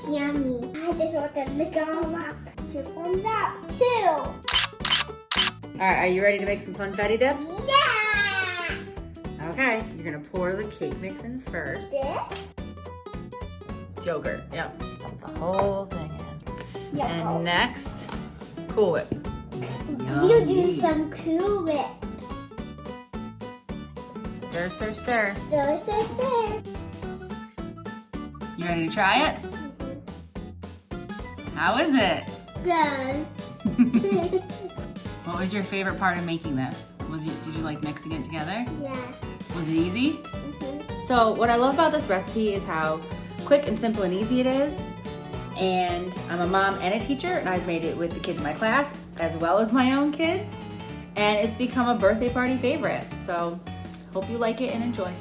yummy. I just want to lick all up. 2 thumbs up. 2. All right, are you ready to make some funfetti dip? Yeah! Okay, you're gonna pour the cake mix in first. This? Yogurt, yep. Dump the whole thing in. Yep. And next, Cool Whip. We'll do some Cool Whip. Stir, stir, stir. Stir, stir, stir. You ready to try it? How is it? Good. What was your favorite part of making this? Did you like mixing it together? Yeah. Was it easy? Mm-hmm. So what I love about this recipe is how quick and simple and easy it is. And I'm a mom and a teacher, and I've made it with the kids in my class as well as my own kids. And it's become a birthday party favorite. So hope you like it and enjoy.